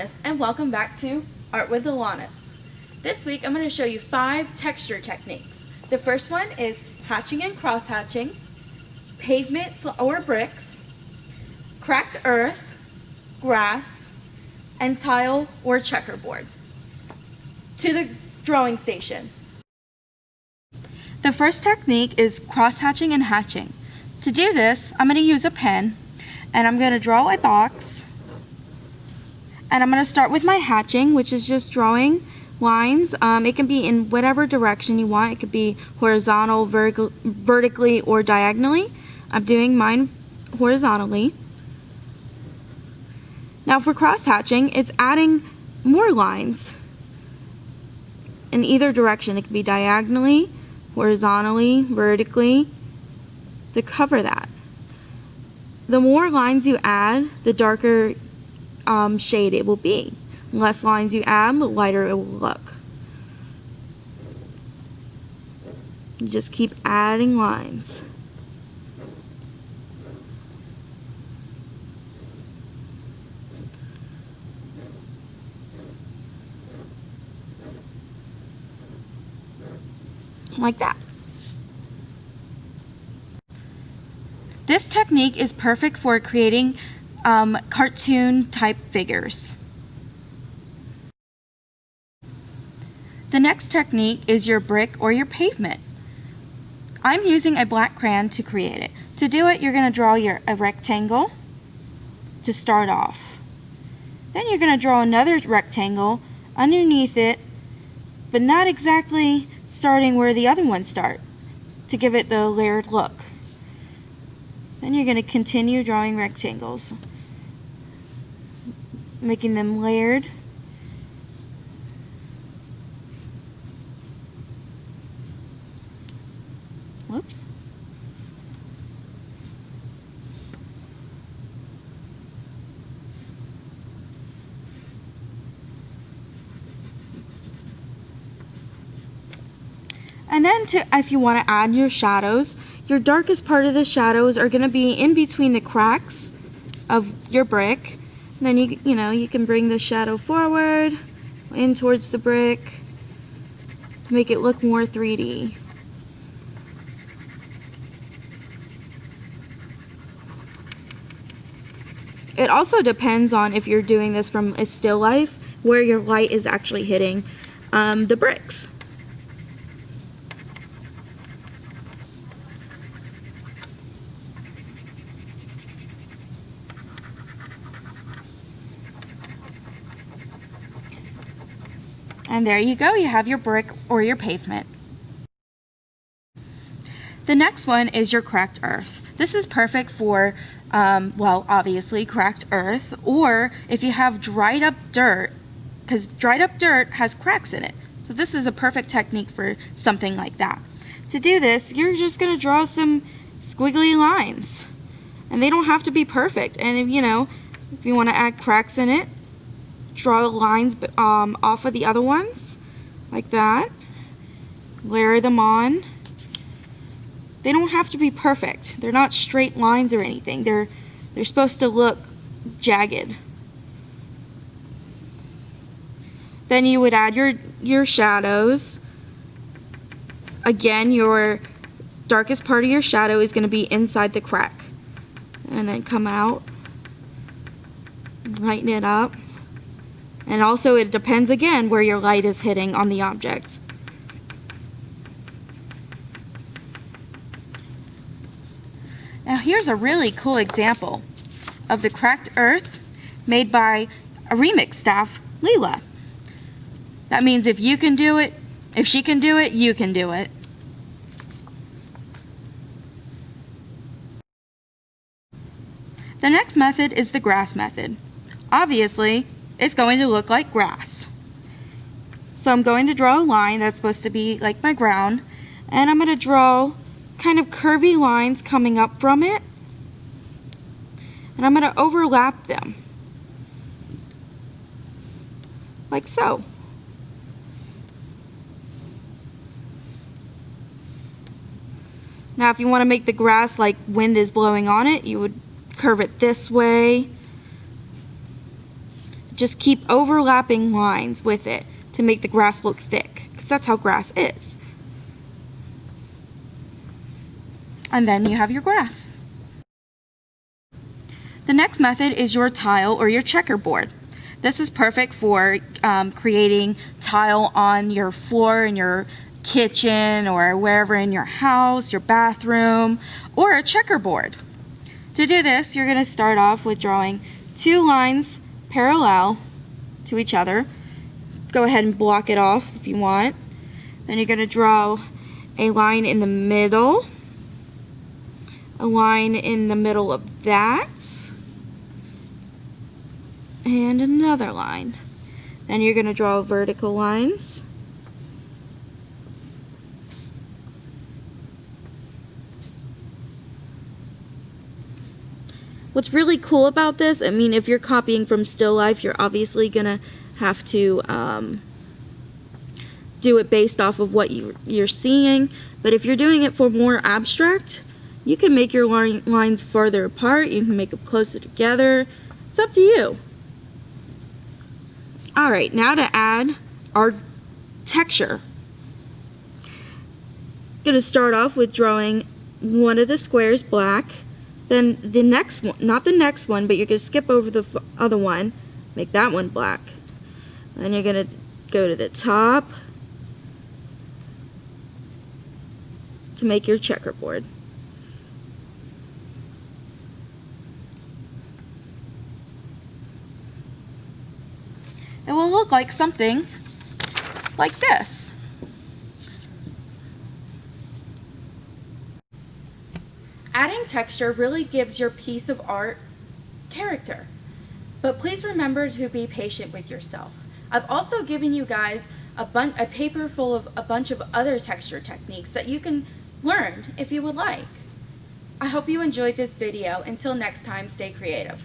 Alanis, and welcome back to Art with Alanis. This week I'm going to show you 5 texture techniques. The first one is hatching and cross-hatching, pavement or bricks, cracked earth, grass, and tile or checkerboard. To the drawing station. The first technique is cross-hatching and hatching. To do this, I'm going to use a pen, and I'm going to draw a box. And I'm going to start with my hatching, which is just drawing lines. It can be in whatever direction you want. It could be horizontal, vertically, or diagonally. I'm doing mine horizontally. Now for cross-hatching, it's adding more lines in either direction. It could be diagonally, horizontally, vertically, to cover that. The more lines you add, the darker shade it will be. The less lines you add, the lighter it will look. You just keep adding lines. Like that. This technique is perfect for creating cartoon type figures. The next technique is your brick or your pavement. I'm using a black crayon to create it. To do it, you're going to draw a rectangle to start off. Then you're going to draw another rectangle underneath it, but not exactly starting where the other ones start, to give it the layered look. Then you're going to continue drawing rectangles, making them layered. Whoops. And then if you want to add your shadows, your darkest part of the shadows are going to be in between the cracks of your brick. And then you can bring the shadow forward, in towards the brick, to make it look more 3D. It also depends on if you're doing this from a still life, where your light is actually hitting the bricks. And there you go, you have your brick or your pavement. The next one is your cracked earth. This is perfect for, well, obviously cracked earth, or if you have dried up dirt, because dried up dirt has cracks in it. So this is a perfect technique for something like that. To do this, you're just going to draw some squiggly lines. And they don't have to be perfect. And if you want to add cracks in it, draw lines off of the other ones, like that. Layer them on. They don't have to be perfect. They're not straight lines or anything. They're supposed to look jagged. Then you would add your shadows. Again, your darkest part of your shadow is going to be inside the crack. And then come out, lighten it up. And also it depends again where your light is hitting on the object. Now here's a really cool example of the cracked earth made by a remix staff, Leela. That means if you can do it, if she can do it, you can do it. The next method is the grass method. Obviously, it's going to look like grass. So I'm going to draw a line that's supposed to be like my ground, and I'm going to draw kind of curvy lines coming up from it, and I'm going to overlap them like so. Now if you want to make the grass like wind is blowing on it, you would curve it this way. just keep overlapping lines with it to make the grass look thick, because that's how grass is. And then you have your grass. The next method is your tile or your checkerboard. This is perfect for creating tile on your floor in your kitchen or wherever in your house, your bathroom, or a checkerboard. To do this, you're going to start off with drawing 2 lines parallel to each other. Go ahead and block it off if you want. Then you're going to draw a line in the middle, a line in the middle of that, and another line. Then you're going to draw vertical lines. What's really cool about this, I mean, if you're copying from still life, you're obviously going to have to do it based off of what you're seeing. But if you're doing it for more abstract, you can make your lines farther apart. You can make them closer together. It's up to you. Alright, now to add our texture. Going to start off with drawing one of the squares black. Then the next one, not the next one, but you're going to skip over the other one, make that one black. Then you're going to go to the top to make your checkerboard. It will look like something like this. Adding texture really gives your piece of art character, but please remember to be patient with yourself. I've also given you guys a paper full of a bunch of other texture techniques that you can learn if you would like. I hope you enjoyed this video. Until next time, stay creative.